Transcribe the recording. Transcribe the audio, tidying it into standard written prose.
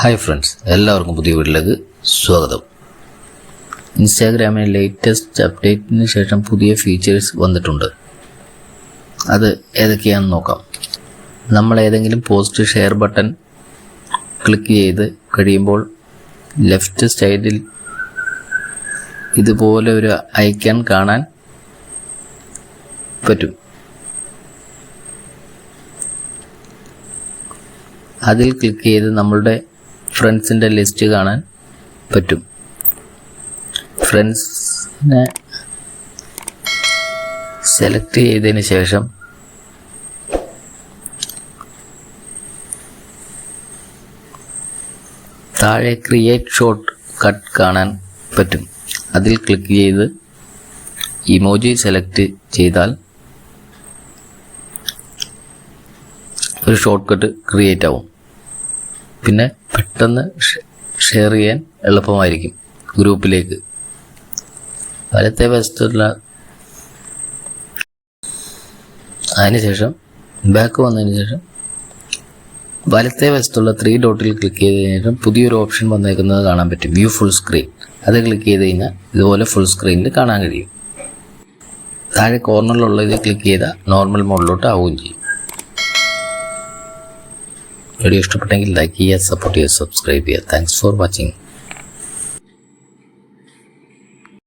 Hi friends, എല്ലാവർക്കും പുതിയ വീട്ടിലേക്ക് സ്വാഗതം. ഇൻസ്റ്റാഗ്രാമിലെ ലേറ്റസ്റ്റ് അപ്ഡേറ്റിന് ശേഷം പുതിയ ഫീച്ചേഴ്സ് വന്നിട്ടുണ്ട്. അത് ഏതൊക്കെയാണെന്ന് നോക്കാം. നമ്മൾ ഏതെങ്കിലും പോസ്റ്റ് ഷെയർ ബട്ടൺ ക്ലിക്ക് ചെയ്ത് കഴിയുമ്പോൾ ലെഫ്റ്റ് സൈഡിൽ ഇതുപോലെ ഒരു ഐക്കൺ കാണാൻ പറ്റും. അതിൽ ക്ലിക്ക് ചെയ്ത് നമ്മളുടെ ഫ്രണ്ട്സിൻ്റെ ലിസ്റ്റ് കാണാൻ പറ്റും. ഫ്രണ്ട്സിനെ സെലക്ട് ചെയ്തതിന് ശേഷം താഴെ ക്രിയേറ്റ് ഷോർട്ട് കട്ട് കാണാൻ പറ്റും. അതിൽ ക്ലിക്ക് ചെയ്ത് ഇമോജി സെലക്ട് ചെയ്താൽ ഒരു ഷോർട്ട് കട്ട് ക്രിയേറ്റ് ആവും. പിന്നെ പെട്ടെന്ന് ഷെയർ ചെയ്യാൻ എളുപ്പമായിരിക്കും ഗ്രൂപ്പിലേക്ക്. വലത്തെ വശത്തുള്ള അതിനുശേഷം ബാക്ക് വന്നതിന് ശേഷം വലത്തെ വശത്തുള്ള 3 ഡോട്ടിൽ ക്ലിക്ക് ചെയ്തതിനു ശേഷം പുതിയൊരു ഓപ്ഷൻ വന്നേക്കുന്നത് കാണാൻ പറ്റും, വ്യൂ ഫുൾ സ്ക്രീൻ. അത് ക്ലിക്ക് ചെയ്ത് കഴിഞ്ഞാൽ ഇതുപോലെ ഫുൾ സ്ക്രീനിൽ കാണാൻ കഴിയും. താഴെ കോർണറിലുള്ളത് ക്ലിക്ക് ചെയ്താൽ നോർമൽ മോഡിലോട്ട് ആവുകയും ചെയ്യും. വീഡിയോ ഇഷ്ടപ്പെട്ടെങ്കിൽ ലൈക്ക് ചെയ്യുക, സപ്പോർട്ട് ചെയ്യുക, സബ്സ്ക്രൈബ് ചെയ്യുക. Thanks for watching.